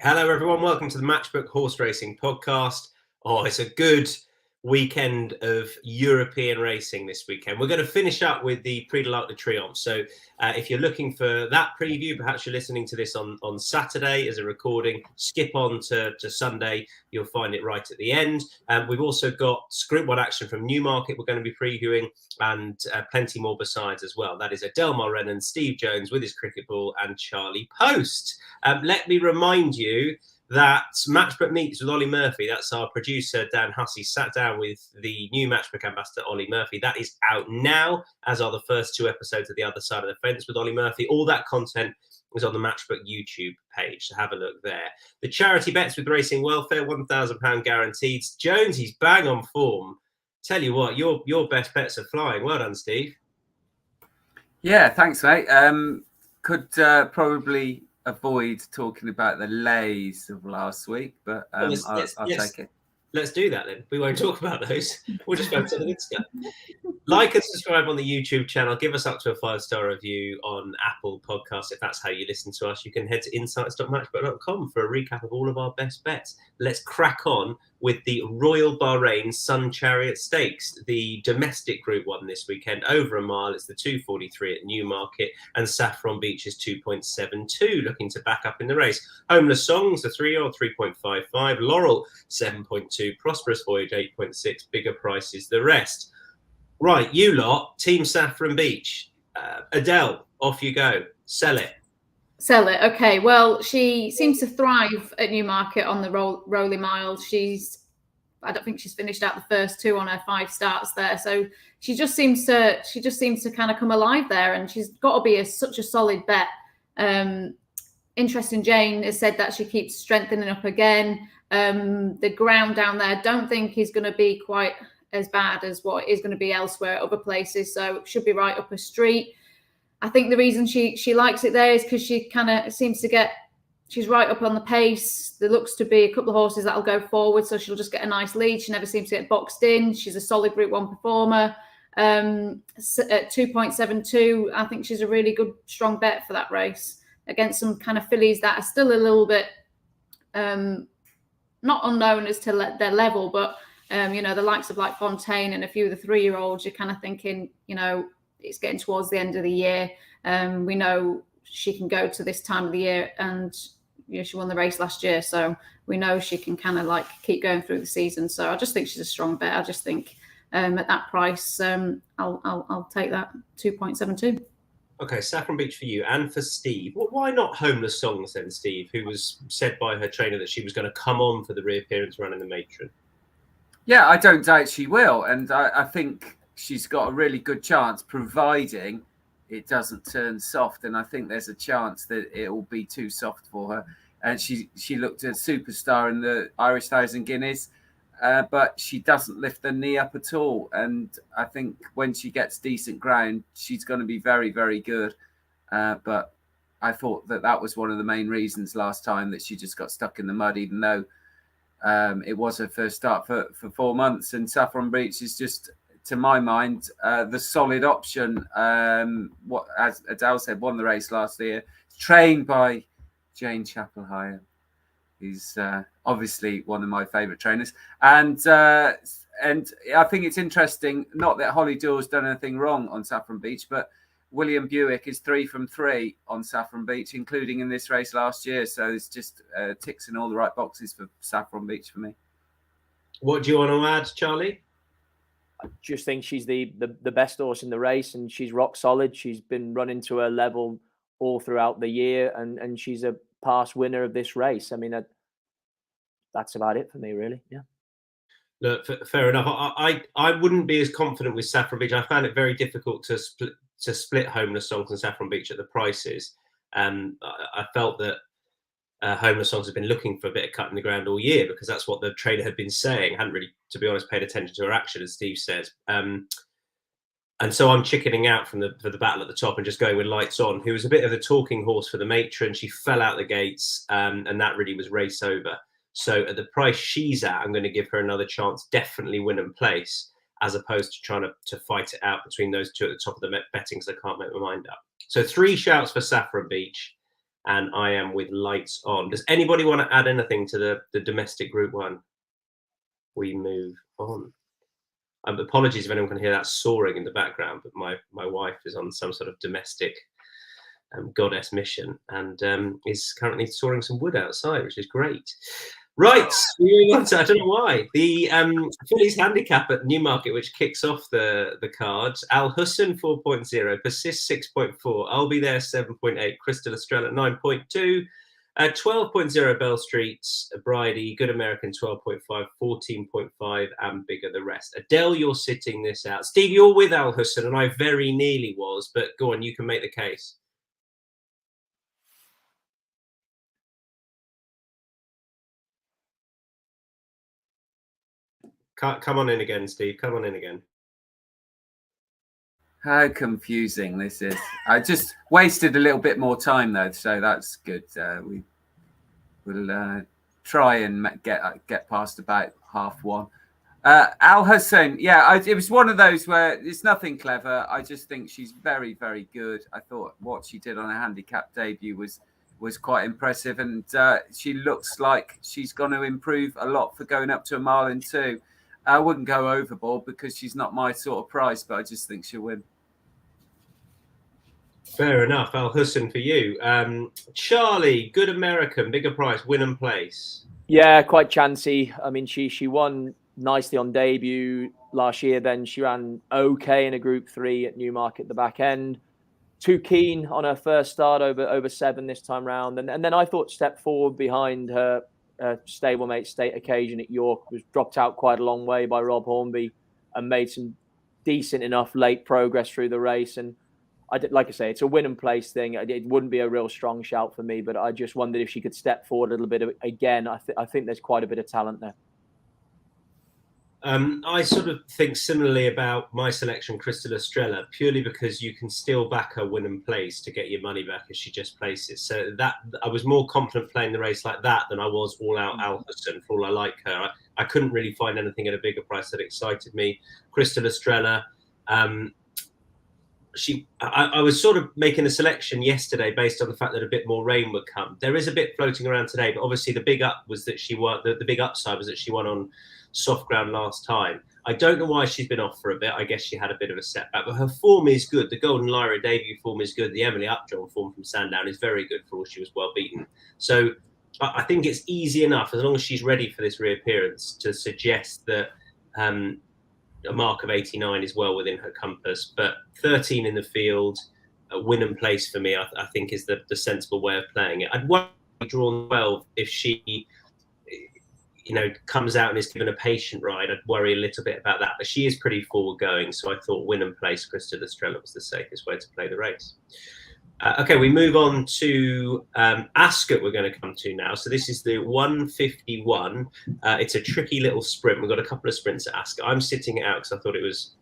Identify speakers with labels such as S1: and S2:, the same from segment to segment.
S1: Hello, everyone. Welcome to the Matchbook Horse Racing Podcast. Oh, it's a good weekend of European racing this weekend. We're going to finish up with the Prix de Triomphe. So if you're looking for that preview, perhaps you're listening to this on Saturday as a recording, skip on to Sunday. You'll find it right at the end. We've also got Group 1 action from Newmarket we're going to be previewing, and plenty more besides as well. That is Adele Mulrennan, Steve Jones with his cricket ball, and Charlie Poste. Let me remind you that Matchbook Meets with Ollie Murphy, that's our producer, Dan Hussey, sat down with the new Matchbook ambassador, Ollie Murphy. That is out now, as are the first 2 episodes of The Other Side of the Fence with Ollie Murphy. All that content is on the Matchbook YouTube page, so have a look there. The charity bets with Racing Welfare, £1,000 guaranteed. Jones, he's bang on form. Tell you what, your best bets are flying. Well done, Steve.
S2: Yeah, thanks, mate. Could probably avoid talking about the lays of last week, but I'll take it.
S1: Let's do that then. We won't talk about those. We'll just focus on the good stuff. Like and subscribe on the YouTube channel. Give us up to a 5-star review on Apple Podcasts if that's how you listen to us. You can head to insights.matchbook.com for a recap of all of our best bets. Let's crack on with the Royal Bahrain Sun Chariot Stakes, the domestic Group 1 this weekend. Over a mile, it's the 2:43 at Newmarket, and Saffron Beach is 2.72, looking to back up in the race. Homeless Songs, the 3-year-old, 3.55. Laurel, 7.2. Prosperous Voyage, 8.6. Bigger Prices, the rest. Right, you lot, Team Saffron Beach. Adele, off you go. Sell it.
S3: Sell it. Okay. Well, she seems to thrive at Newmarket on the rolling miles. I don't think she's finished out the first 2 on her 5 starts there. So she just seems to kind of come alive there, and she's got to be such a solid bet. Interesting. Jane has said that she keeps strengthening up again. The ground down there, I don't think is going to be quite as bad as what is going to be elsewhere at other places. So it should be right up her street. I think the reason she likes it there is because she kind of seems to she's right up on the pace. There looks to be a couple of horses that'll go forward, so she'll just get a nice lead. She never seems to get boxed in. She's a solid Group 1 performer. At 2.72, I think she's a really good, strong bet for that race against some kind of fillies that are still a little bit not unknown as to their level, but the likes of like Fontaine and a few of the 3-year-olds, you're kind of thinking, it's getting towards the end of the year. We know she can go to this time of the year, and she won the race last year, so we know she can kind of like keep going through the season. So I just think she's a strong bet. I just think at that price, I'll take that 2.72.
S1: Okay, Saffron Beach for you and for Steve. Well, why not Homeless Songs then, Steve, who was said by her trainer that she was going to come on for the reappearance run in the Matron?
S2: Yeah, I don't doubt she will, and I think she's got a really good chance, providing it doesn't turn soft. And I think there's a chance that it will be too soft for her. And she looked a superstar in the Irish 1,000 Guineas, but she doesn't lift the knee up at all. And I think when she gets decent ground, she's going to be very, very good. But I thought that was one of the main reasons last time that she just got stuck in the mud, even though it was her first start for 4 months. And Saffron Beach is just, to my mind, the solid option. What, as Adele said, won the race last year, trained by Jane Chapelhire, who's obviously one of my favourite trainers. And I think it's interesting, not that Holly Dewell's done anything wrong on Saffron Beach, but William Buick is 3 from 3 on Saffron Beach, including in this race last year. So it's just ticks in all the right boxes for Saffron Beach for me.
S1: What do you want to add, Charlie?
S4: I just think she's the best horse in the race, and she's rock solid. She's been running to her level all throughout the year, and she's a past winner of this race. I mean, that's about it for me, really. Yeah.
S1: Look, fair enough. I wouldn't be as confident with Saffron Beach. I found it very difficult to split Homeless Songs and Saffron Beach at the prices. I felt that Homeless Songs have been looking for a bit of cut in the ground all year, because that's what the trainer had been saying. Hadn't really, to be honest, paid attention to her action, as Steve says. And so I'm chickening out for the battle at the top and just going with Lights On, who was a bit of a talking horse for the Matron. She fell out the gates, and that really was race over. So at the price she's at, I'm going to give her another chance, definitely win and place, as opposed to trying to fight it out between those two at the top of the betting, because I can't make my mind up. So 3 shouts for Saffron Beach. and I am with lights on. Does anybody want to add anything to the domestic Group 1? We move on. Apologies if anyone can hear that soaring in the background, but my wife is on some sort of domestic goddess mission and is currently sawing some wood outside, which is great. Right, moving on to, I don't know why, the Fillies Handicap at Newmarket, which kicks off the cards. Al Hussein 4.0, Persist 6.4, I'll Be There 7.8, Crystal Estrella 9.2, 12.0 Bell Street, Bridie, Good American 12.5, 14.5, and Bigger the rest. Adele, you're sitting this out. Steve, you're with Al Hussein, and I very nearly was, but go on, you can make the case. Come on in again, Steve. Come on in again.
S2: How confusing this is. I just wasted a little bit more time though, so that's good. We will try and get past about 1:30. Al Hussein, yeah, it was one of those where it's nothing clever. I just think she's very, very good. I thought what she did on her handicap debut was quite impressive, and she looks like she's going to improve a lot for going up to a mile and 2. I wouldn't go overboard because she's not my sort of price, but I just think she'll win.
S1: Fair enough. Al Hussein for you. Charlie, Good American, bigger price, win and place.
S4: Yeah, quite chancy. I mean, she won nicely on debut last year. Then she ran okay in a Group 3 at Newmarket at the back end. Too keen on her first start over 7 this time round. And then I thought step forward behind her stablemate State Occasion at York was dropped out quite a long way by Rob Hornby and made some decent enough late progress through the race. And like I say, it's a win and place thing. It wouldn't be a real strong shout for me, but I just wondered if she could step forward a little bit again. I think there's quite a bit of talent there.
S1: I sort of think similarly about my selection, Crystal Estrella, purely because you can still back her win and place to get your money back as she just places. So that I was more confident playing the race like that than I was all out Al Hussein, for all I like her. I couldn't really find anything at a bigger price that excited me. Crystal Estrella, I was sort of making a selection yesterday based on the fact that a bit more rain would come. There is a bit floating around today, but obviously the big up was that she won. The big upside was that she won on soft ground last time. I don't know why she's been off for a bit. I guess she had a bit of a setback, but her form is good. The Golden Lyra debut form is good. The Emily Upjohn form from Sandown is very good for all she was well beaten. So I think it's easy enough, as long as she's ready for this reappearance, to suggest that a mark of 89 is well within her compass. But 13 in the field, a win and place for me, I think is the sensible way of playing it. I'd worry drawn 12 if she comes out and is given a patient ride. I'd worry a little bit about that, but she is pretty forward going, so I thought win and place Crystal Estrella was the safest way to play the race. Okay, we move on to Ascot. We're going to come to now. So this is the 151. It's a tricky little sprint. We've got a couple of sprints at Ascot. I'm sitting it out because I thought it was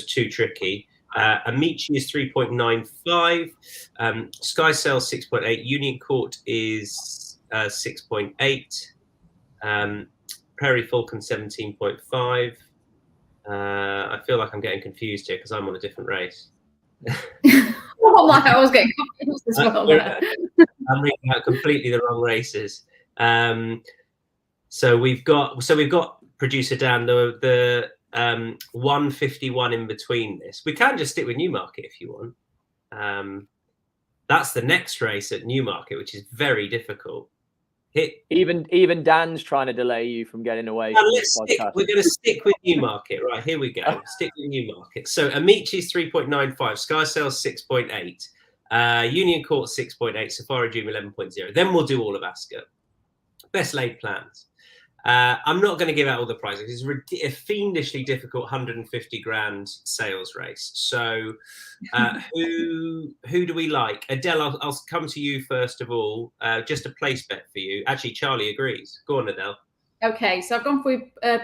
S1: too tricky. Amici is 3.95. Skysail 6.8. Union Court is 6.8. Prairie Falcon 17.5. I feel like I'm getting confused here because I'm on a different race.
S3: I was getting confused as well.
S1: I'm reading out completely the wrong races. So we've got producer Dan the 151 in between this. We can just stick with Newmarket if you want. That's the next race at Newmarket, which is very difficult.
S4: Even Dan's trying to delay you from getting away.
S1: We're going to stick with Newmarket. Right, here we go. Stick with Newmarket. So Amici's 3.95, Skysail's 6.8, Union Court 6.8, Safari Dream 11.0. Then we'll do all of Ascot. Best laid plans. I'm not going to give out all the prizes. It's a fiendishly difficult 150 grand sales race. So who do we like? Adele, I'll come to you first of all. Just a place bet for you. Actually, Charlie agrees. Go on, Adele.
S3: Okay, so I've gone for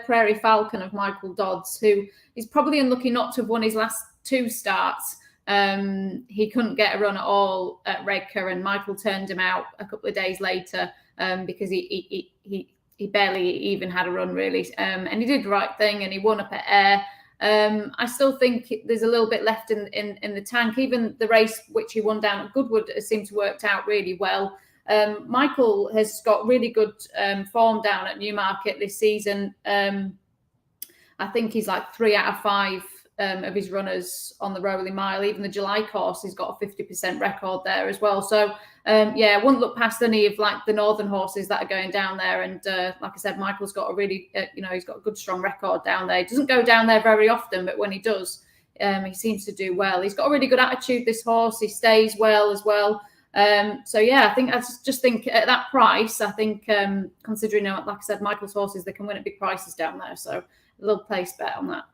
S3: Prairie Falcon of Michael Dodds, who is probably unlucky not to have won his last 2 starts. He couldn't get a run at all at Redcar, and Michael turned him out a couple of days later because he barely even had a run, really. And he did the right thing, and he won up at Ayr. I still think there's a little bit left in the tank. Even the race which he won down at Goodwood seemed to worked out really well. Michael has got really good form down at Newmarket this season. I think he's like 3 out of 5 of his runners on the Rolling Mile. Even the July course, he's got a 50% record there as well. So, I wouldn't look past any of like the northern horses that are going down there. And like I said, Michael's got a really, he's got a good, strong record down there. He doesn't go down there very often, but when he does, he seems to do well. He's got a really good attitude, this horse. He stays well as well. I just think at that price, I think considering, like I said, Michael's horses, they can win at big prices down there. So a little place bet on that.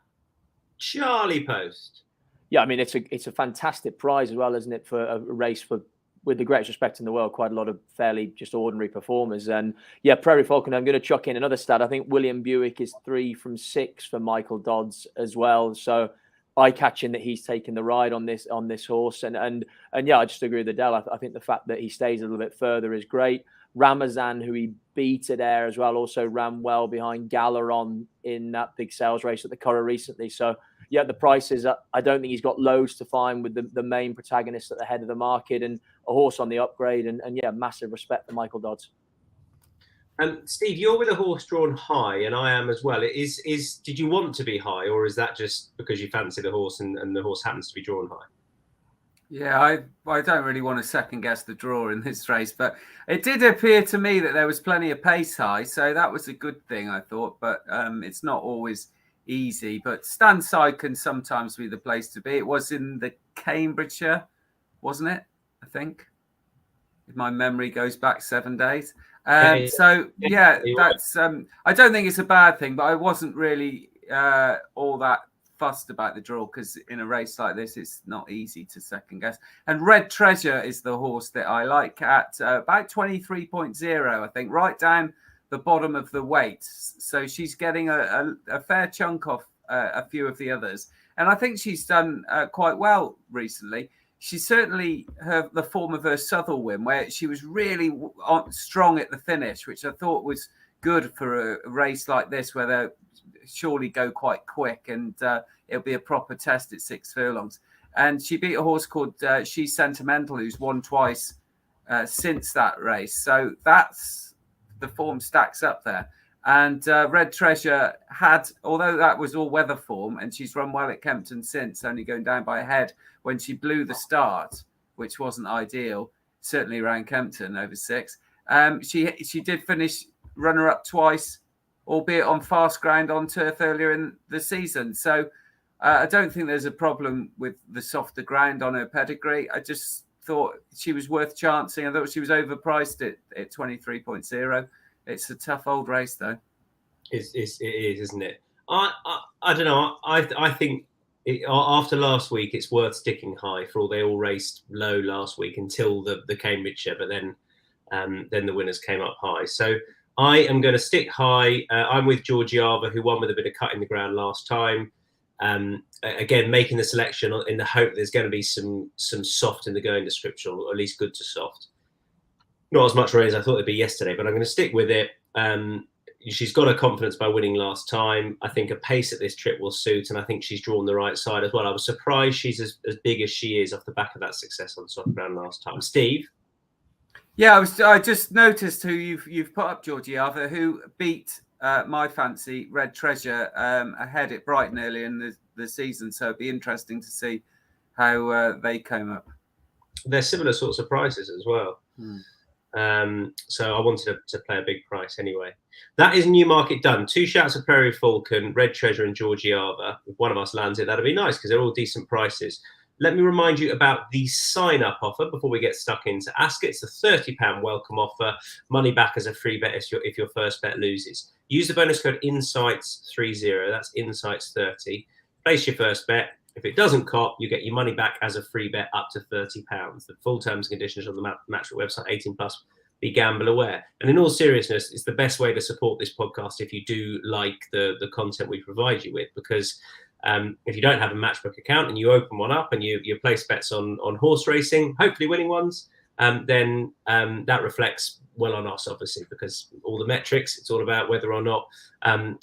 S1: Charlie Poste.
S4: Yeah, I mean, it's a fantastic prize as well, isn't it, for a race with the greatest respect in the world, quite a lot of fairly just ordinary performers. And yeah, Prairie Falcon, I'm going to chuck in another stat. I think William Buick is 3 from 6 for Michael Dodds as well. So eye-catching that he's taken the ride on this horse. And yeah, I just agree with Adele. I think the fact that he stays a little bit further is great. Ramazan, who he beat at Ayr as well, also ran well behind Galeron in that big sales race at the Curragh recently. So yeah, the prices, I don't think he's got loads to find with the main protagonist at the head of the market and a horse on the upgrade. And yeah, massive respect for Michael Dodds.
S1: And Steve, you're with a horse drawn high, and I am as well. Did you want to be high, or is that just because you fancy the horse and the horse happens to be drawn high?
S2: Yeah, I don't really want to second guess the draw in this race, but it did appear to me that there was plenty of pace high, so that was a good thing, I thought. But it's not always easy. But stand side can sometimes be the place to be. It was in the Cambridgeshire, wasn't it? I think, if my memory goes back 7 days. That's I don't think it's a bad thing, but I wasn't really all that fussed about the draw because in a race like this, it's not easy to second guess. And Red Treasure is the horse that I like at about 23.0, I think, right down the bottom of the weights. So she's getting a fair chunk off a few of the others. And I think she's done quite well recently. She's certainly the form of her Southwell win, where she was really strong at the finish, which I thought was good for a race like this, where they'll surely go quite quick and it'll be a proper test at 6 furlongs. And she beat a horse called She's Sentimental, who's won twice since that race. So that's the form stacks up there. And Red Treasure had, although that was all weather form, and she's run well at Kempton since, only going down by a head when she blew the start, which wasn't ideal, certainly around Kempton over 6. She did finish runner-up twice, albeit on fast ground on turf earlier in the season. So I don't think there's a problem with the softer ground on her pedigree. I just thought she was worth chancing. I thought she was overpriced at 23.0. It's a tough old race, though.
S1: It is, isn't it? I don't know. I think after last week, it's worth sticking high. For all they all raced low last week until the Cambridgeshire, but then the winners came up high. So I am going to stick high. I'm with Georgiava, who won with a bit of cut in the ground last time. Again, making the selection in the hope there's going to be some soft in the going description, or at least good to soft. Not as much rain as I thought it'd be yesterday, but I'm going to stick with it. She's got her confidence by winning last time. I think a pace at this trip will suit, and I think she's drawn the right side as well. I was surprised she's as big as she is off the back of that success on soft ground last time. Steve?
S2: Yeah, I just noticed who you've put up, Georgiava, who beat my fancy Red Treasure ahead at Brighton early in the season. So it'd be interesting to see how they came up.
S1: They're similar sorts of prices as well. So I wanted to play a big price anyway. That is Newmarket done. 2 shouts of Prairie Falcon, Red Treasure and Georgiava. If one of us lands it, that'd be nice because they're all decent prices. Let me remind you about the sign-up offer before we get stuck into Ascot. It's a £30 welcome offer. Money back as a free bet if your first bet loses. Use the bonus code INSIGHTS30. That's INSIGHTS30. Place your first bet. If it doesn't cop, you get your money back as a free bet up to £30. The full terms and conditions on the Matchbook website, 18+. Be gamble aware. And in all seriousness, it's the best way to support this podcast if you do like the content we provide you with, because if you don't have a Matchbook account and you open one up and you place bets on horse racing, hopefully winning ones, then that reflects well on us, obviously, because all the metrics, it's all about whether or not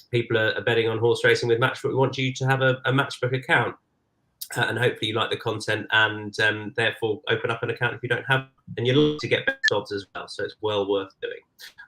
S1: people are betting on horse racing with Matchbook. We want you to have a Matchbook account. And hopefully you like the content, and therefore open up an account if you don't have, and you'll like to get best odds as well. So it's well worth doing.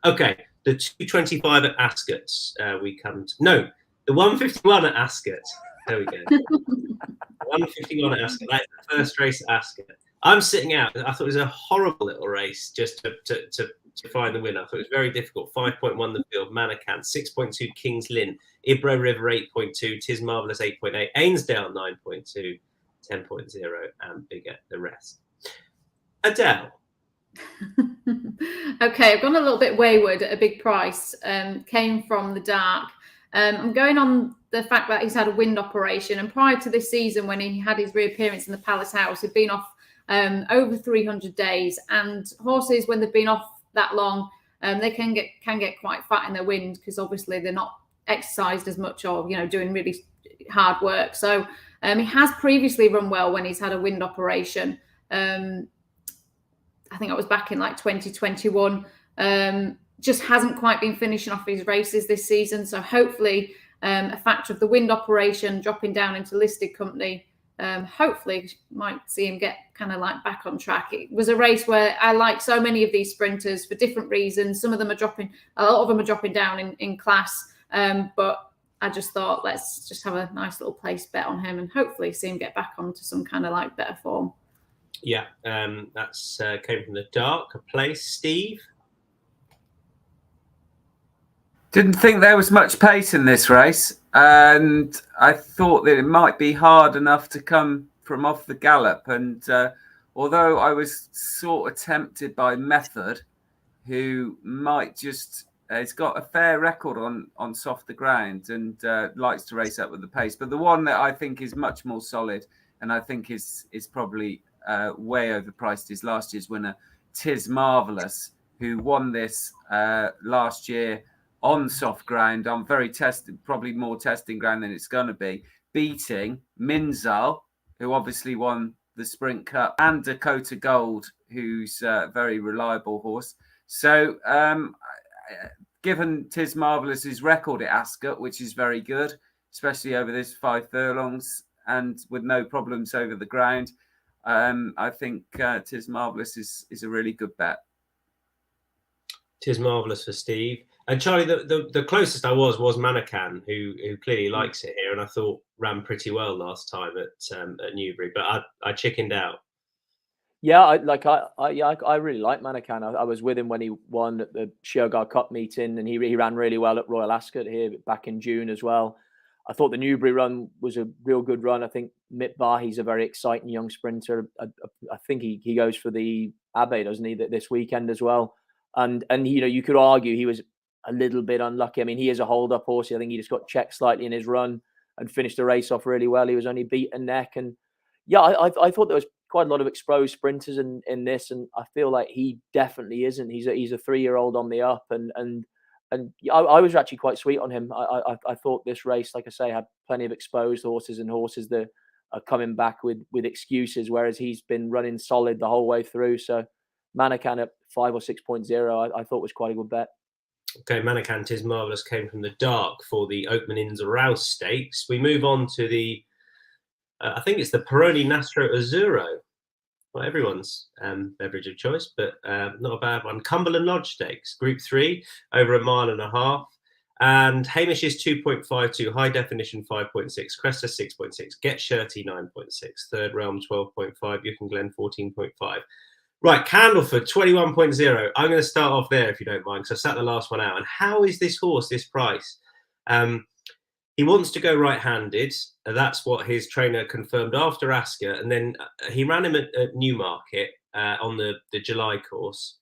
S1: Okay, the 225 at Ascot. We come to the 151 at Ascot. There we go. 151 at Ascot. That's the first race at Ascot. I'm sitting out. I thought it was a horrible little race just to find the winner. I thought it was very difficult. 5.1 the field, Manican, 6.2 King's Lynn, Ibro River 8.2, Tis Marvellous 8.8, Ainsdale 9.2, 10.0, and Bigger the rest. Adele.
S3: Okay, I've gone a little bit wayward at a big price. Came from the dark. I'm going on the fact that he's had a wind operation, and prior to this season, when he had his reappearance in the Palace House, he'd been off over 300 days, and horses, when they've been off that long, they can get quite fat in their wind, because obviously they're not exercised as much, or doing really hard work. So he has previously run well when he's had a wind operation. I think I was back in like 2021. Just hasn't quite been finishing off his races this season. So hopefully a factor of the wind operation, dropping down into listed company, hopefully might see him get kind of like back on track. It was a race where I like so many of these sprinters for different reasons. Some of them are dropping, a lot of them are dropping down in class. But I just thought, let's just have a nice little place bet on him and hopefully see him get back onto some kind of like better form.
S1: Yeah, that's came from the dark. A place, Steve.
S2: Didn't think there was much pace in this race, and I thought that it might be hard enough to come from off the gallop. And although I was sort of tempted by Method, who might just he's got a fair record on softer ground and likes to race up with the pace, but the one that I think is much more solid, and I think is probably way overpriced, is last year's winner, Tis Marvellous, who won this last year on soft ground, on very tested, probably more testing ground than it's going to be, beating Minzal, who obviously won the Sprint Cup, and Dakota Gold, who's a very reliable horse. So given Tis Marvellous's record at Ascot, which is very good, especially over this 5 furlongs and with no problems over the ground, I think Tis Marvellous is a really good bet.
S1: Tis Marvellous for Steve. And Charlie, the closest I was Manican, who clearly likes it here, and I thought ran pretty well last time at Newbury, but I chickened out.
S4: Yeah, I really like Manican. I was with him when he won at the Shergar Cup meeting, and he ran really well at Royal Ascot here back in June as well. I thought the Newbury run was a real good run. I think Mick Bahi's a very exciting young sprinter. I think he goes for the Abbey, doesn't he, this weekend as well? And you could argue he was a little bit unlucky. I mean, he is a hold-up horse. I think he just got checked slightly in his run and finished the race off really well. He was only beat a neck. And yeah, I thought there was quite a lot of exposed sprinters in this, and I feel like he definitely isn't. He's a 3-year-old on the up, and I was actually quite sweet on him. I thought this race, like I say, had plenty of exposed horses and horses that are coming back with excuses, whereas he's been running solid the whole way through. So Manican at 5 or 6.0, I thought was quite a good bet.
S1: Okay, Manican Tis Marvellous came from the dark for the Oakman Inns Rous Stakes. We move on to the, I think it's the Peroni Nastro Azzurro. Well, everyone's beverage of choice, but not a bad one. Cumberland Lodge Stakes, Group 3, over 1.5 miles. And Hamish is 2.52, High Definition 5.6, Cresta 6.6, Get Shirty 9.6, Third Realm 12.5, Yukon Glen 14.5. Right, Candleford 21.0. I'm going to start off there if you don't mind, because I sat the last one out. And how is this horse this price? He wants to go right-handed. That's what his trainer confirmed after Ascot. And then he ran him at Newmarket on the July course.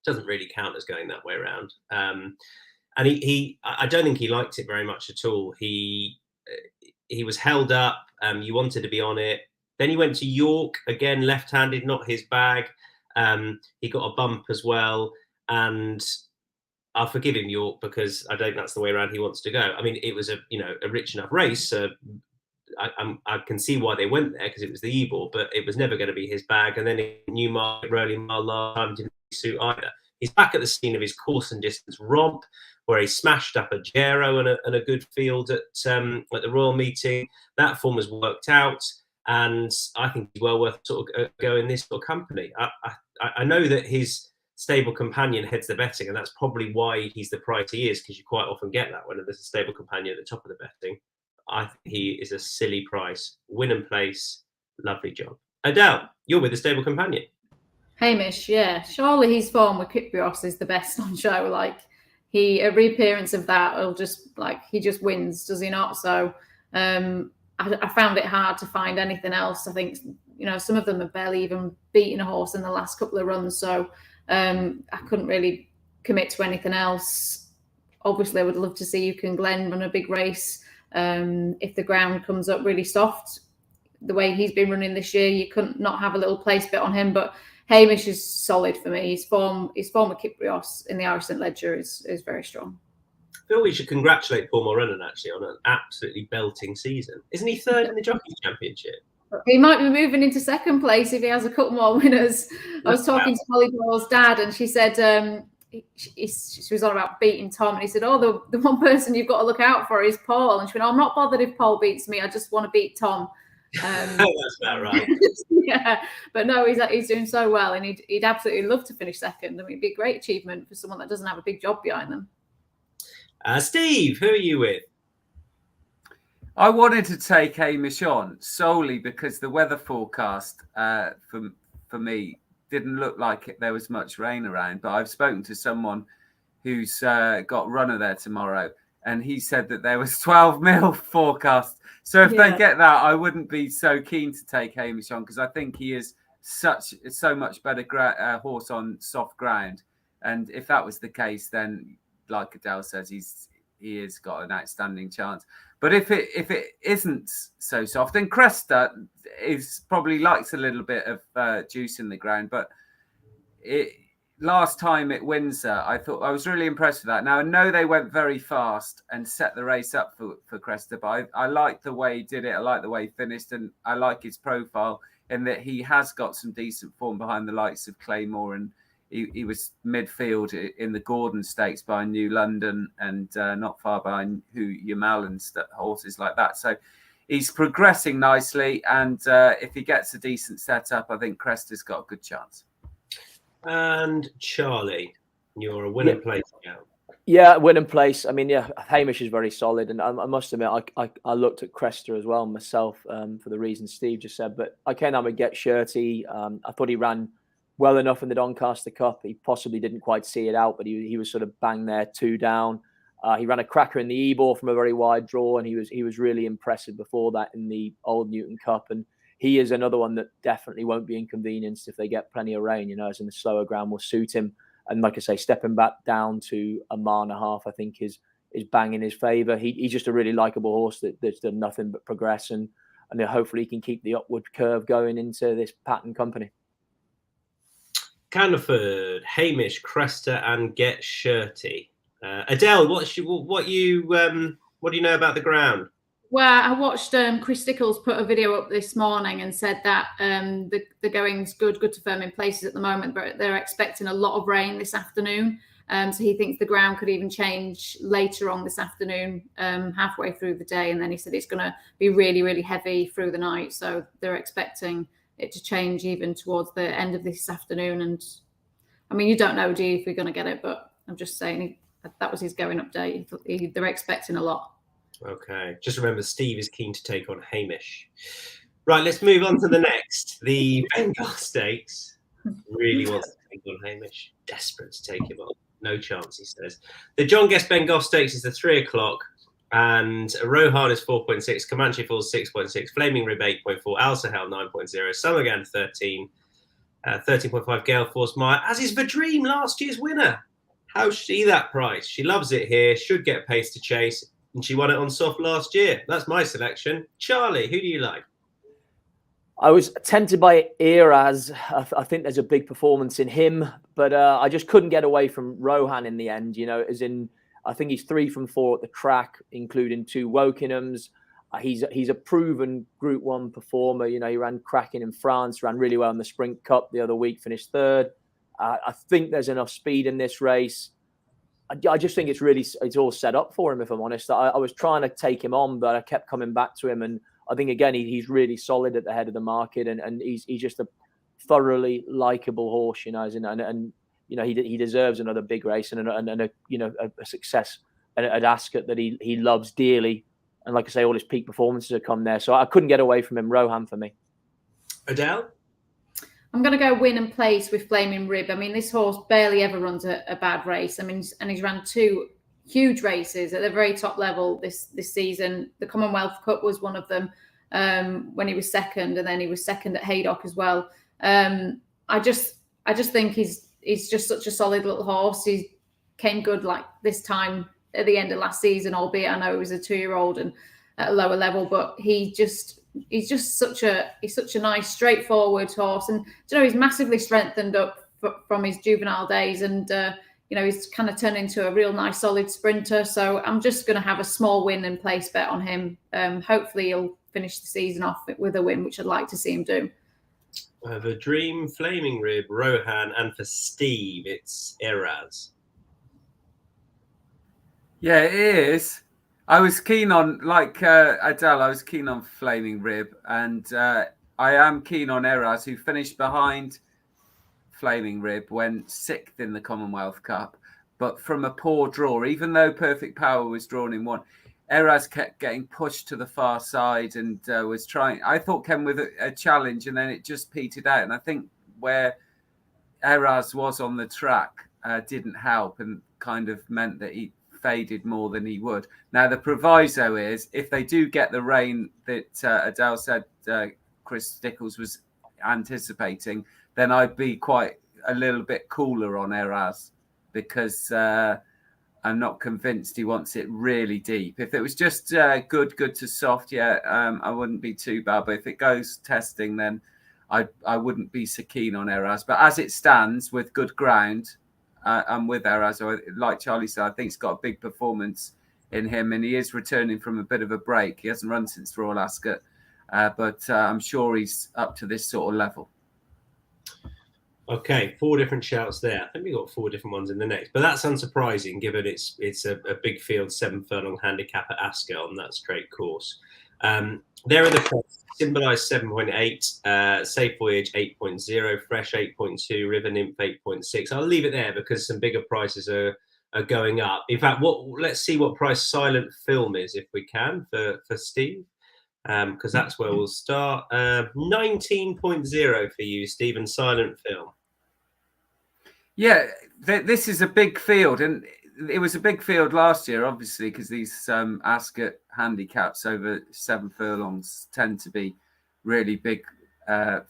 S1: Doesn't really count as going that way around. And I don't think he liked it very much at all. He was held up. You wanted to be on it. Then he went to York, again, left-handed, not his bag. He got a bump as well. And I'll forgive him, York, because I don't think that's the way around he wants to go. I mean, it was a rich enough race. I can see why they went there because it was the Ebor, but it was never going to be his bag. And then in Newmarket, Rolling Mile last time didn't suit either. He's back at the scene of his course and distance romp, where he smashed up a Gero and a good field at the Royal Meeting. That form has worked out, and I think he's well worth sort of going this sort of company. I know that his stable companion heads the betting, and that's probably why he's the price he is, because you quite often get that when there's a stable companion at the top of the betting. I think he is a silly price. Win and place, lovely job. Adele, you're with the stable companion.
S3: Hamish, yeah. Surely his form with Kyprios is the best on show. Like, a reappearance of that will just, like, he just wins, does he not? So I found it hard to find anything else. I think, some of them have barely even beaten a horse in the last couple of runs. So I couldn't really commit to anything else. Obviously, I would love to see You Can Glen run a big race. If the ground comes up really soft, the way he's been running this year, you couldn't not have a little place bet on him. But Hamish is solid for me. His form with Kyprios in the Irish St Leger is very strong.
S1: I feel we should congratulate Paul Mulrennan actually on an absolutely belting season. Isn't he third in the Jockeys Championship?
S3: He might be moving into second place if he has a couple more winners. I was talking to Holly Doyle's dad, and she said she was on about beating Tom, and he said, "Oh, the one person you've got to look out for is Paul." And she went, "I'm not bothered if Paul beats me. I just want to beat Tom."
S1: That's about right.
S3: Yeah, but no, he's doing so well, and he'd absolutely love to finish second. I mean, it'd be a great achievement for someone that doesn't have a big job behind them.
S1: Steve, who are you with?
S2: I wanted to take Hamish on solely because the weather forecast for me didn't look like there was much rain around. But I've spoken to someone who's got runner there tomorrow, and he said that there was 12 mil forecast. So if they get that, I wouldn't be so keen to take Hamish on, because I think he is so much better horse on soft ground. And if that was the case, then like Adele says, he has got an outstanding chance. But if it isn't so soft, then Cresta probably likes a little bit of juice in the ground. But last time at Windsor, I thought I was really impressed with that. Now I know they went very fast and set the race up for Cresta, but I like the way he did it. I like the way he finished, and I like his profile in that he has got some decent form behind the likes of Claymore, and he was midfield in the Gordon Stakes by New London, and not far behind Yamal and horses like that. So he's progressing nicely, and if he gets a decent setup, I think Cresta's got a good chance.
S1: And Charlie, you're a winning place now.
S4: Yeah, winning place. I mean, Hamish is very solid, and I must admit, I looked at Cresta as well myself for the reasons Steve just said. But I can't get Shirty. I thought he ran well enough in the Doncaster Cup. He possibly didn't quite see it out, but he was sort of bang there, 2 down. He ran a cracker in the Ebor from a very wide draw, and he was really impressive before that in the Old Newton Cup. And he is another one that definitely won't be inconvenienced if they get plenty of rain, as in the slower ground will suit him. And like I say, stepping back down to a mile and a half, I think is bang in his favour. He's just a really likeable horse that's done nothing but progress, and hopefully he can keep the upward curve going into this pattern company.
S1: Canterford, Hamish, Cresta, and Get Shirty. Adele, what do you know about the ground?
S3: Well, I watched Chris Stickles put a video up this morning and said that the going's good to firm in places at the moment, but they're expecting a lot of rain this afternoon. So he thinks the ground could even change later on this afternoon, halfway through the day. And then he said it's going to be really, really heavy through the night. So they're expecting it to change even towards the end of this afternoon. And I mean, you don't know, do you, if we're going to get it, but I'm just saying that was his going update. They're expecting a lot.
S1: Okay. Just remember, Steve is keen to take on Hamish. Right, let's move on to the next. The Bengough Stakes. Really wants to take on Hamish. Desperate to take him on. No chance, he says. The John Guest Bengough Stakes is the 3 o'clock. And Rohan is 4.6, Comanche Falls 6.6, Flaming Rib 8.4, Al Sahel 9.0, Summergan 13, 13.5, Gale Force Mire, as is the Dream, last year's winner. How's she that price? She loves it here, should get pace to chase, and she won it on soft last year. That's my selection. Charlie, who do you like?
S4: I was tempted by Iraz. I think there's a big performance in him, but I just couldn't get away from Rohan in the end, as in, I think he's 3 from 4 at the track, including 2 Wokinghams. He's a proven Group 1 performer. You know, he ran cracking in France, ran really well in the Sprint Cup the other week, finished third. I think there's enough speed in this race. I just think it's all set up for him, if I'm honest. I was trying to take him on, but I kept coming back to him. And I think, again, he's really solid at the head of the market. And he's just a thoroughly likable horse, you know, and you know, he deserves another big race and a success at Ascot that he loves dearly. And like I say, all his peak performances have come there. So I couldn't get away from him. Rohan for me.
S1: Adele?
S3: I'm going to go win and place with Flaming Rib. I mean, this horse barely ever runs a bad race. I mean, and he's ran 2 huge races at the very top level this season. The Commonwealth Cup was one of them when he was second, and then he was second at Haydock as well. I just think he's just such a solid little horse. He came good like this time at the end of last season, albeit I know he was a 2-year-old and at a lower level, but he's just such a nice, straightforward horse. And you know, he's massively strengthened up from his juvenile days, and you know, he's kind of turned into a real nice, solid sprinter. So I'm just going to have a small win and place bet on him. Hopefully, he'll finish the season off with a win, which I'd like to see him do.
S1: I have a Dream, Flaming Rib, Rohan, and for Steve, it's Eraz.
S2: Yeah, it is. I was keen on, like Adele, I was keen on Flaming Rib, and I am keen on Eraz, who finished behind Flaming Rib, went 6th in the Commonwealth Cup, but from a poor draw, even though Perfect Power was drawn in 1, Eraz kept getting pushed to the far side and was trying, I thought, came with a challenge, and then it just petered out. And I think where Eraz was on the track didn't help, and kind of meant that he faded more than he would. Now, the proviso is, if they do get the rain that Adele said Chris Stickles was anticipating, then I'd be quite a little bit cooler on Eraz, because I'm not convinced he wants it really deep. If it was just good to soft, I wouldn't be too bad. But if it goes testing, then I wouldn't be so keen on Eraz. But as it stands, with good ground, I'm with Eraz. Like Charlie said, I think he's got a big performance in him, and he is returning from a bit of a break. He hasn't run since Royal Ascot, but I'm sure he's up to this sort of level.
S1: Okay, 4 different shouts there. I think we got 4 different ones in the next, but that's unsurprising given it's a big field, 7 furlong handicap at Ascot on that straight course. There are the points. Symbolize 7.8, Safe Voyage 8.0, Fresh 8.2, River Nymph 8.6. I'll leave it there because some bigger prices are going up. In fact, let's see what price Silent Film is, if we can, for Steve, because that's where we'll start. 19.0 for you, Stephen. Silent Film.
S2: Yeah, this is a big field, and it was a big field last year, obviously, because these Ascot handicaps over 7 furlongs tend to be really big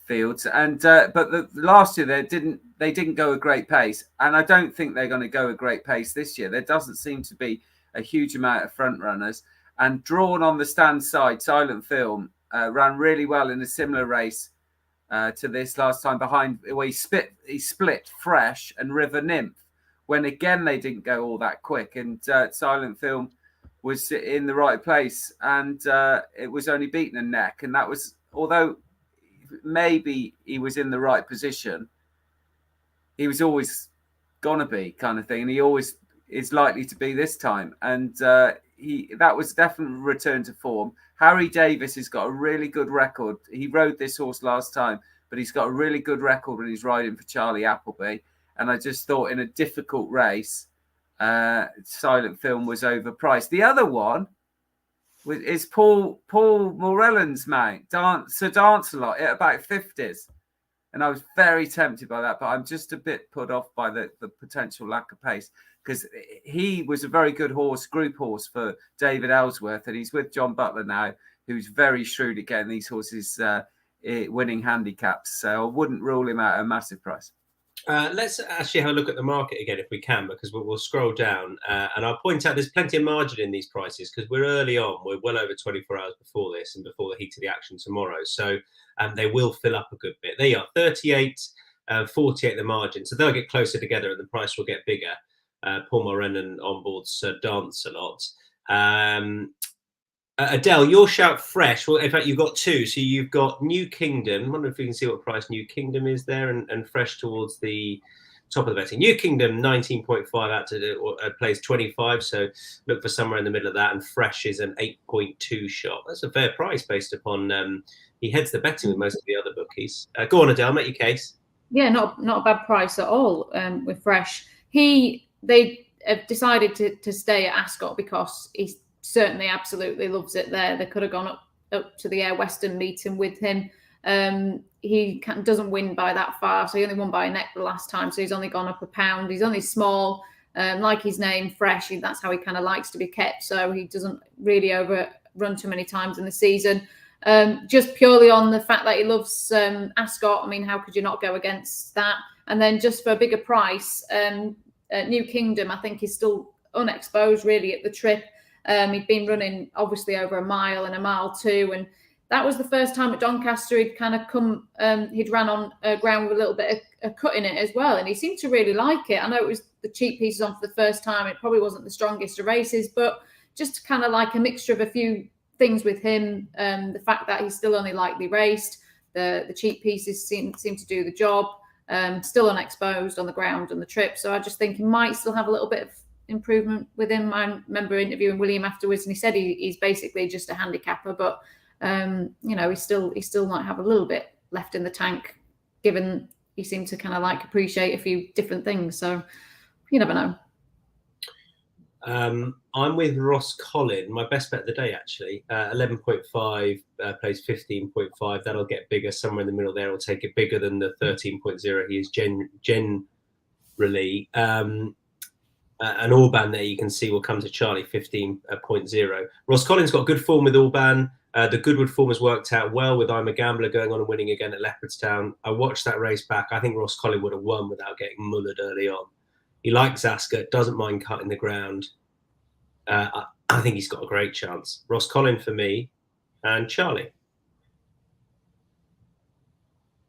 S2: fields. And but last year they didn't go a great pace, and I don't think they're going to go a great pace this year. There doesn't seem to be a huge amount of front runners. And drawn on the stand side, Silent Film ran really well in a similar race to this last time behind, where he split Fresh and River Nymph, when again they didn't go all that quick, and Silent Film was in the right place, and it was only beaten a neck. And that was, although maybe he was in the right position, he was always gonna be, kind of thing, and he always is likely to be this time. And that was definitely a return to form. Harry Davis has got a really good record. He rode this horse last time, but he's got a really good record when he's riding for Charlie Appleby. And I just thought, in a difficult race, Silent Film was overpriced. The other one is Paul Morellan's mount, Sir Dancelot, at about 50s. And I was very tempted by that, but I'm just a bit put off by the potential lack of pace, because he was a very good horse, group horse for David Ellsworth, and he's with John Butler now, who's very shrewd at getting these horses winning handicaps. So I wouldn't rule him out at a massive price.
S1: Let's actually have a look at the market again, if we can, because we'll scroll down and I'll point out there's plenty of margin in these prices, because we're early on. We're well over 24 hours before this and before the heat of the action tomorrow. So they will fill up a good bit. They are 38, 48 the margin. So they'll get closer together and the price will get bigger. Paul Morrennan on board Sir Dancelot. Adele, your shout fresh. Well, in fact, you've got two. So you've got New Kingdom. I wonder if we can see what price New Kingdom is there, and fresh towards the top of the betting. New Kingdom 19.5 out to plays 25. So look for somewhere in the middle of that. And fresh is an 8.2 shot. That's a fair price based upon he heads the betting with most of the other bookies. Go on, Adele, make your case.
S3: Yeah, not a bad price at all with fresh. They have decided to stay at Ascot because he's certainly absolutely loves it there. They could have gone up to the Air Western meeting with him. He doesn't win by that far, so he only won by a neck the last time, so he's only gone up a pound. He's only small, like his name, fresh. That's how he kind of likes to be kept, so he doesn't really overrun too many times in the season. Just purely on the fact that he loves Ascot. I mean, how could you not go against that? And then just for a bigger price, New Kingdom, I think, is still unexposed really at the trip. He'd been running obviously over a mile and a mile too, and that was the first time at Doncaster he'd kind of come. He'd ran on ground with a little bit of cut in it as well, and he seemed to really like it. I know it was the cheap pieces on for the first time. It probably wasn't the strongest of races, but just kind of like a mixture of a few things with him. The fact that he's still only lightly raced, the cheap pieces seem to do the job. Still unexposed on the ground on the trip, so I just think he might still have a little bit of improvement with him. I remember interviewing William afterwards, and he said he's basically just a handicapper, but he still might have a little bit left in the tank, given he seemed to kind of like appreciate a few different things. So you never know.
S1: I'm with Ross Collin. My best bet of the day, actually. 11.5 plays 15.5. That'll get bigger somewhere in the middle there. It'll take it bigger than the 13.0 he is generally. An Orban there you can see will come to Charlie 15.0. Ross Collins got good form with Orban. The Goodwood form has worked out well with I'm a Gambler going on and winning again at Leopardstown. I watched that race back. I think Ross Collins would have won without getting mullered early on. He likes Ascot, doesn't mind cutting the ground. I think he's got a great chance. Ross Collins for me, and Charlie.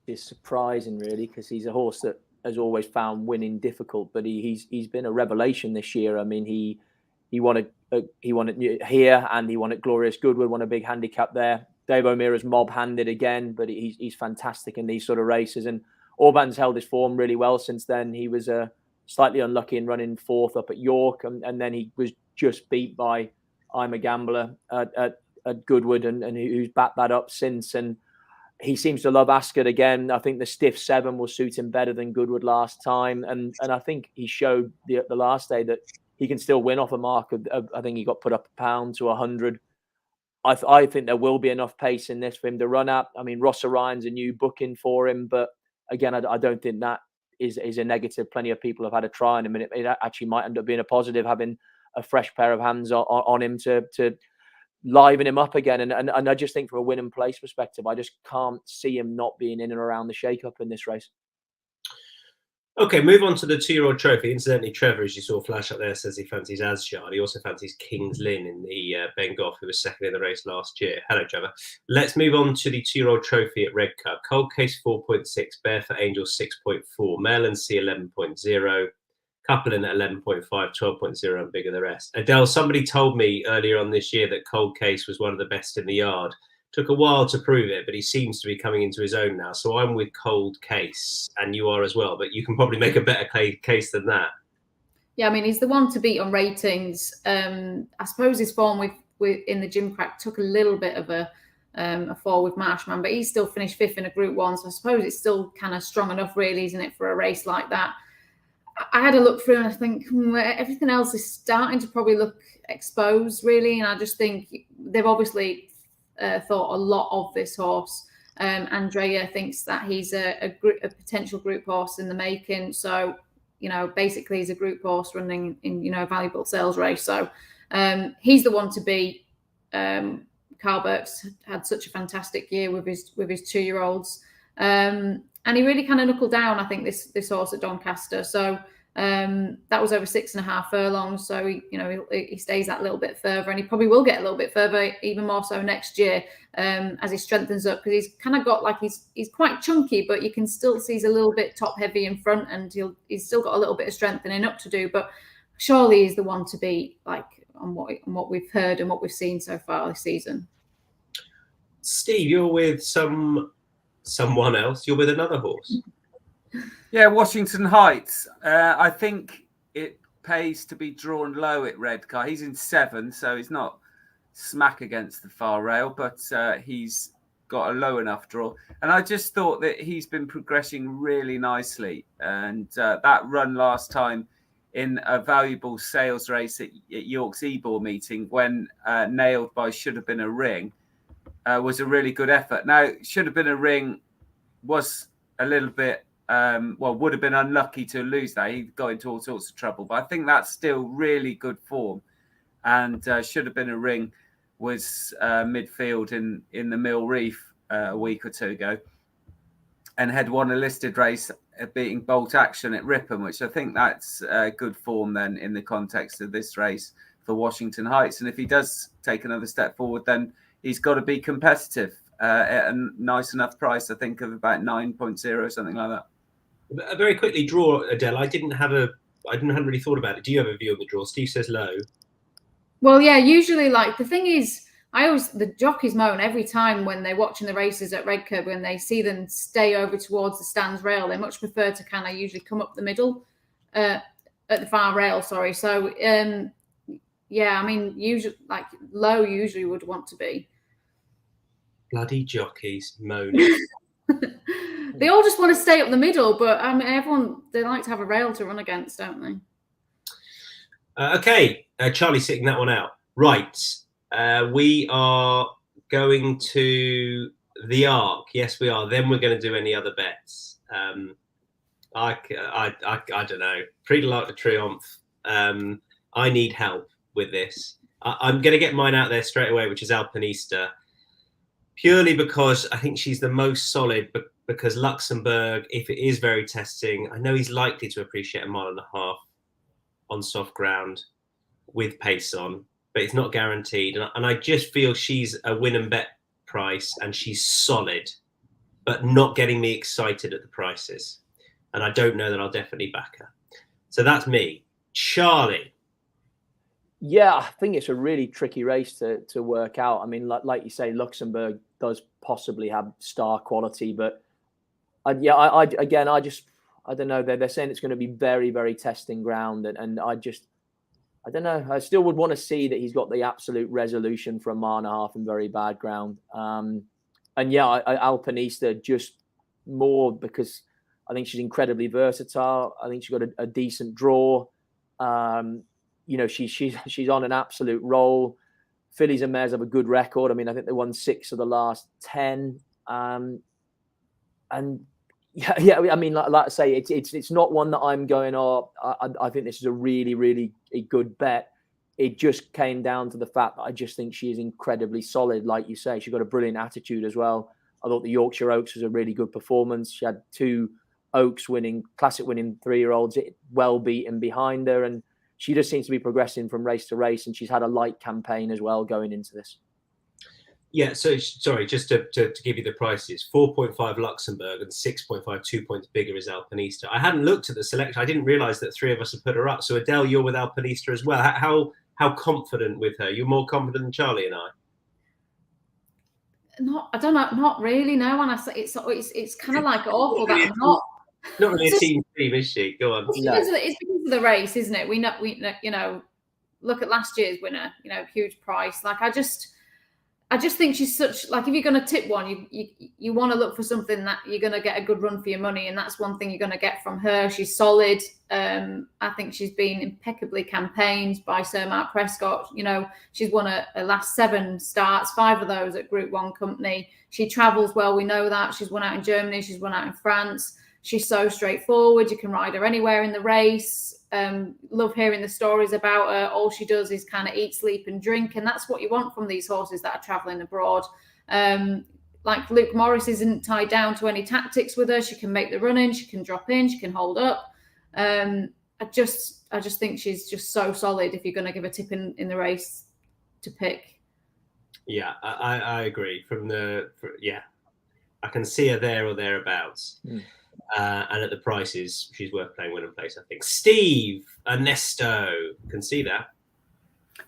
S4: It's surprising, really, because he's a horse that has always found winning difficult, but he's been a revelation this year. I mean, he won it here, and he won at Glorious Goodwood, won a big handicap there. Dave O'Meara's mob-handed again, but he's fantastic in these sort of races. And Orban's held his form really well since then. He was slightly unlucky in running fourth up at York, and then he was just beat by I'm a Gambler at Goodwood, and who's backed that up since. And he seems to love Ascot again. I think the stiff 7 will suit him better than Goodwood last time. And I think he showed the last day that he can still win off a mark of I think he got put up a pound to 100. I think there will be enough pace in this for him to run at. I mean, Ross Orion's a new booking for him, but again, I don't think that is a negative. Plenty of people have had a try on him, and it actually might end up being a positive, having a fresh pair of hands on him to liven him up again. And I just think from a win and place perspective, I just can't see him not being in and around the shake-up in this race.
S1: Okay, move on to the 2-year-old trophy. Incidentally, Trevor, as you saw flash up there, says he fancies Azzurro. He also fancies King's Lynn in the Bengough, who was second in the race last year. Hello, Trevor. Let's move on to the 2-year-old trophy at Redcar. Cold Case 4.6, Barefoot Angel 6.4, Maryland C 11.0, Cumberland at 11.5, 12.0, and bigger the rest. Adele, somebody told me earlier on this year that Cold Case was one of the best in the yard. Took a while to prove it, but he seems to be coming into his own now. So I'm with Cold Case, and you are as well. But you can probably make a better case than that.
S3: Yeah, I mean, he's the one to beat on ratings. I suppose his form with in the Gimcrack took a little bit of a fall with Marshman, but he still finished 5th in a Group 1. So I suppose it's still kind of strong enough, really, isn't it, for a race like that? I had a look through, and I think everything else is starting to probably look exposed, really. And I just think they've obviously thought a lot of this horse. Andrea thinks that he's a potential group horse in the making. So, basically he's a group horse running in, a valuable sales race. So he's the one to beat. Carl Burke's had such a fantastic year with his 2-year-olds. And he really kind of knuckled down, I think, this horse at Doncaster. So that was over 6.5 furlongs. So he stays that little bit further, and he probably will get a little bit further, even more so next year, as he strengthens up, because he's kind of got he's quite chunky, but you can still see he's a little bit top heavy in front, and he's still got a little bit of strengthening up to do. But surely he's the one to beat. on what we've heard and what we've seen so far this season.
S1: Steve, you're with someone else. You're with another horse.
S2: Yeah, Washington Heights. I think it pays to be drawn low at Redcar. He's in 7, so he's not smack against the far rail, but he's got a low enough draw. And I just thought that he's been progressing really nicely. And that run last time in a valuable sales race at York's Ebor meeting, when nailed by Should Have Been a Ring, was a really good effort. Now, Should Have Been a Ring was a little bit, would have been unlucky to lose that. He got into all sorts of trouble, but I think that's still really good form. And Should Have Been a Ring was midfield in the Mill Reef a week or two ago, and had won a listed race beating Bolt Action at Ripon, which I think that's good form then in the context of this race for Washington Heights. And if he does take another step forward, then he's got to be competitive at a nice enough price, I think, of about 9.0, something like that.
S1: Very quickly, draw, Adele. I hadn't really thought about it. Do you have a view on the draw? Steve says low.
S3: Well, yeah, usually, like, the thing is, the jockeys moan every time when they're watching the races at Redcar, when they see them stay over towards the stands rail, they much prefer to kind of usually come up the middle at the far rail, sorry. So, yeah, I mean, usually, like, low usually would want to be.
S1: Bloody jockeys moaning.
S3: They all just want to stay up the middle, but I mean, they like to have a rail to run against, don't they?
S1: Okay, Charlie sitting that one out. Right, we are going to the Arc. Yes, we are. Then we're going to do any other bets. I don't know. Prix de l'Arc de Triomphe. I need help with this. I'm going to get mine out there straight away, which is Alpinista, purely because I think she's the most solid. Because Luxembourg, if it is very testing, I know he's likely to appreciate 1.5 miles on soft ground with pace on, but it's not guaranteed. And I just feel she's a win and bet price, and she's solid, but not getting me excited at the prices. And I don't know that I'll definitely back her. So that's me. Charlie.
S4: Yeah, I think it's a really tricky race to work out. I mean, like you say, Luxembourg does possibly have star quality, but I don't know. They're saying it's going to be very, very testing ground, and I don't know. I still would want to see that he's got the absolute resolution for 1.5 miles in very bad ground. And yeah, Alpinista just more because I think she's incredibly versatile. I think she's got a decent draw. You know, she's on an absolute roll. Fillies and mares have a good record. I mean, I think they won 6 of the last 10. And yeah. I mean, like I say, it's not one that I'm going. Oh, I think this is a really, really good bet. It just came down to the fact that I just think she is incredibly solid. Like you say, she got a brilliant attitude as well. I thought the Yorkshire Oaks was a really good performance. She had 2 Oaks classic winning 3-year-olds, well beaten behind her, and she just seems to be progressing from race to race. And she's had a light campaign as well going into this.
S1: Yeah, so sorry, just to give you the prices, 4.5 Luxembourg and 6.5, 2 points bigger is Alpinista. I hadn't looked at the selection. I didn't realise that 3 of us had put her up. So Adele, you're with Alpinista as well. How confident with her? You're more confident than Charlie and I.
S3: I don't know, not really. No, and I say it's kind of like awful that I'm not.
S1: Not really a team, is she? Go on.
S3: It's because of the race, isn't it? We know, look at last year's winner. You know, huge price. Like I just think she's such, like, if you're going to tip one, you want to look for something that you're going to get a good run for your money, and that's one thing you're going to get from her. She's solid. I think she's been impeccably campaigned by Sir Mark Prescott. You know, she's won a last 7 starts, 5 of those at Group 1 company. She travels well, we know that. She's won out in Germany, she's won out in France. She's so straightforward. You can ride her anywhere in the race. Love hearing the stories about her. All she does is kind of eat, sleep and drink. And that's what you want from these horses that are travelling abroad. Like Luke Morris isn't tied down to any tactics with her. She can make the run in, she can drop in, she can hold up. I just think she's just so solid if you're going to give a tip in the race to pick.
S1: Yeah, I agree. I can see her there or thereabouts. And at the prices, she's worth playing win and place, I think. Steve, Ernesto, can see that.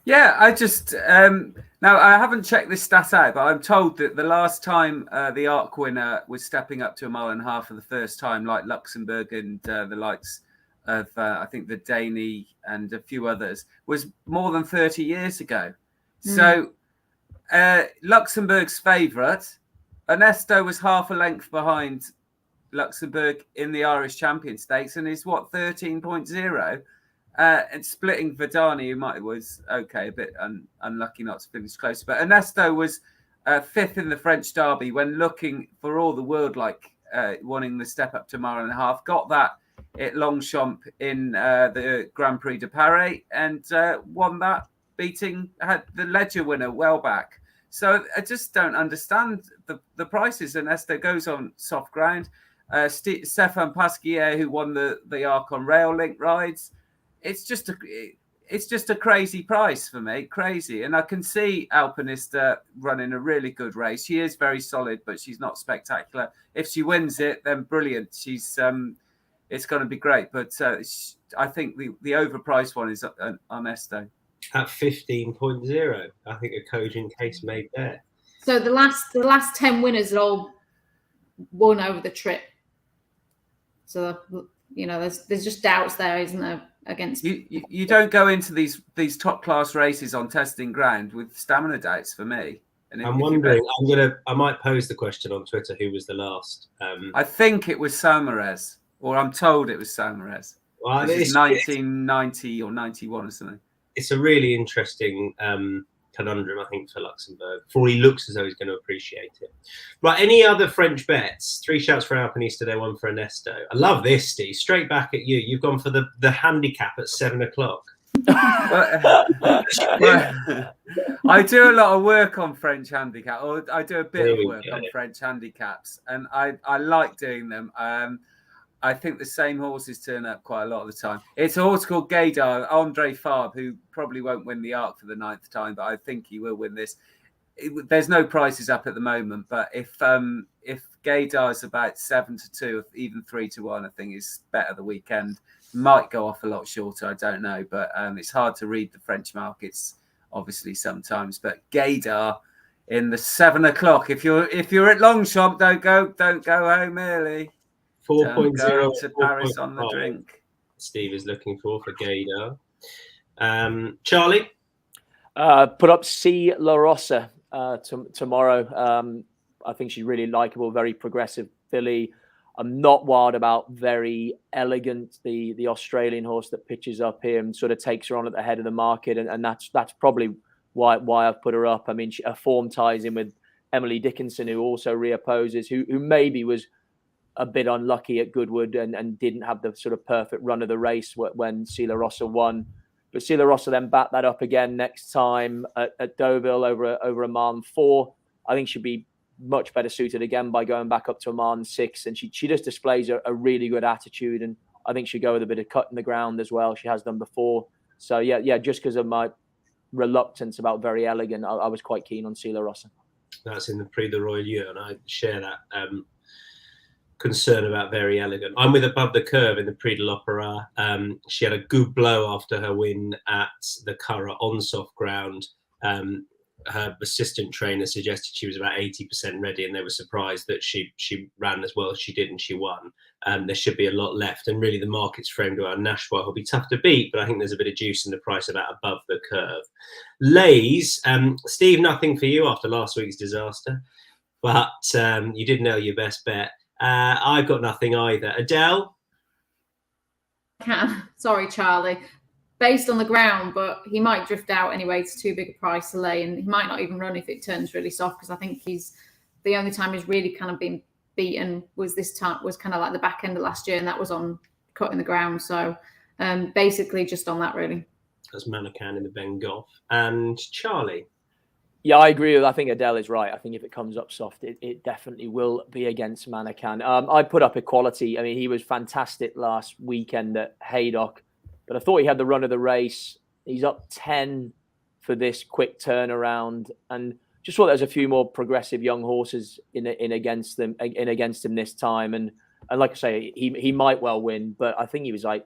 S2: Yeah, I just now I haven't checked this stat out, but I'm told that the last time the Arc winner was stepping up to 1.5 miles for the first time, like Luxembourg and the likes of I think the Daney and a few others, was more than 30 years ago. So Luxembourg's favourite, Ernesto, was half a length behind Luxembourg in the Irish Champion Stakes and is 13.0. And splitting Verdani, who was okay, a bit unlucky not to finish close. But Ernesto was fifth in the French Derby when looking for all the world like wanting the step up to 1.5 miles. Got that at Longchamp in the Grand Prix de Paris and won that, had the Ledger winner well back. So I just don't understand the prices. Ernesto goes on soft ground. Stéphane Pasquier, who won the Arc on rail link rides. It's just a crazy price for me, crazy. And I can see Alpinista running a really good race. She is very solid, but she's not spectacular. If she wins it, then brilliant. She's it's going to be great. But I think the overpriced one is Ernesto.
S1: At 15.0, I think a cogent case made there.
S3: So the last 10 winners are all won over the trip. So there's just doubts there, isn't there? Against
S2: you don't go into these top class races on testing ground with stamina doubts for me. And
S1: I'm wondering. I might pose the question on Twitter. Who was the last?
S2: I think it was Saumarez, or I'm told it was Saumarez.
S1: Well,
S2: it's 1990 or 91 or something.
S1: It's a really interesting conundrum, I think, for Luxembourg. For he looks as though he's going to appreciate it. Right, any other French bets? 3 shots for Alpinista, there 1 for Ernesto. I love this, Steve. Straight back at you. You've gone for the handicap at 7 o'clock.
S2: I do a lot of work on French handicap, or I do a bit of work on French handicaps, and I like doing them. I think the same horses turn up quite a lot of the time. It's a horse called Gaydar, Andre Fabre, who probably won't win the Arc for the 9th time, but I think he will win this. There's no prices up at the moment, but if Gaydar is about 7-2, even 3-1, I think is better the weekend. Might go off a lot shorter, I don't know, but it's hard to read the French markets, obviously sometimes. But Gaydar in the 7 o'clock. If you're at Longchamp, don't go home early.
S1: 4.0
S2: to Paris on the drink.
S1: Steve is looking for Gaydar. Charlie?
S4: Put up C. La Rosa tomorrow. I think she's really likable, very progressive filly. I'm not wild about Very Elegant, the Australian horse that pitches up here and sort of takes her on at the head of the market. And that's probably why I've put her up. I mean, her form ties in with Emily Dickinson, who also reopposes, who maybe was a bit unlucky at Goodwood and didn't have the sort of perfect run of the race when Sila Rossa won. But Sila Rossa then backed that up again next time at Deauville over a mile and 4. I think she'd be much better suited again by going back up to a mile and 6. And she just displays a really good attitude. And I think she'd go with a bit of cut in the ground as well. She has done before. So, yeah, just because of my reluctance about Very Elegant, I was quite keen on Sila Rossa.
S1: That's in the Prix de Royaume, and I share that concern about Very Elegant. I'm with Above the Curve in the Prix de l'Opéra. She had a good blow after her win at the Curragh on soft ground. Her assistant trainer suggested she was about 80% ready, and they were surprised that she ran as well as she did and she won. There should be a lot left, and really the market's framed around Nashwa, who'll be tough to beat, but I think there's a bit of juice in the price of that Above the Curve. Lays, Steve, nothing for you after last week's disaster, but you did know your best bet. I've got nothing either. Adele?
S3: Sorry, Charlie. Based on the ground, but he might drift out anyway. It's too big a price to lay, and he might not even run if it turns really soft, because I think he's the only time he's really kind of been beaten was kind of like the back end of last year, and that was on cut in the ground. So basically just on that, really. That's
S1: Manukyan in the Bengough. And Charlie?
S4: Yeah, I agree with. I think Adele is right. I think if it comes up soft, it definitely will be against Manukyan. I put up Equality. I mean, he was fantastic last weekend at Haydock, but I thought he had the run of the race. He's up 10 for this quick turnaround, and just thought there's a few more progressive young horses in against him this time. And like I say, he might well win, but I think he was like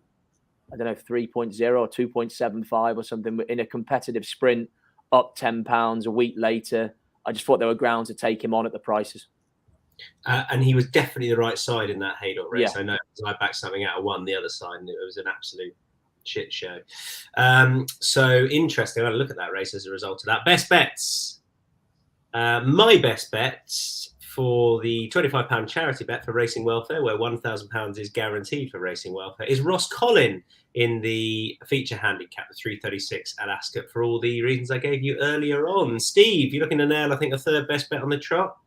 S4: I don't know, 3.0 or 2.75 or something in a competitive sprint, up £10 a week later. I just thought there were grounds to take him on at the prices.
S1: And he was definitely the right side in that Haydock race.
S4: Yeah.
S1: I know, because I backed something out of one the other side, and it was an absolute shit show. So interesting. I had a look at that race as a result of that. Best bets. My best bets for the £25 charity bet for Racing Welfare, where £1,000 is guaranteed for Racing Welfare, is Ross Collin in the feature handicap, the 336 at Ascot, for all the reasons I gave you earlier on. Steve, you're looking to nail, I think, a third best bet on the trot.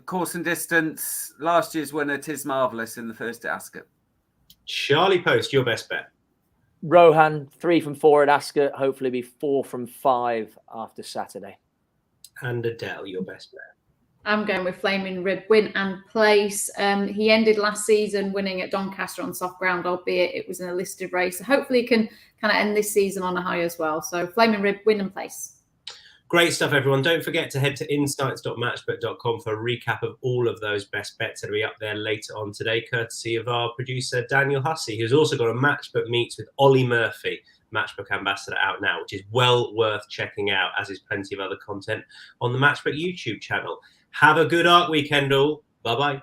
S2: Course and distance, last year's winner, Tis Marvellous in the first at Ascot.
S1: Charlie Poste, your best bet.
S4: Rohan, 3 from 4 at Ascot, hopefully be 4 from 5 after Saturday.
S1: And Adele, your best bet.
S3: I'm going with Flaming Rib, win and place. He ended last season winning at Doncaster on soft ground, albeit it was in a listed race. So hopefully he can kind of end this season on a high as well. So Flaming Rib, win and place.
S1: Great stuff, everyone. Don't forget to head to insights.matchbook.com for a recap of all of those best bets that will be up there later on today, courtesy of our producer, Daniel Hussey, who's also got a Matchbook Meets with Ollie Murphy, Matchbook Ambassador, out now, which is well worth checking out, as is plenty of other content on the Matchbook YouTube channel. Have a good ARC weekend, all. Bye-bye.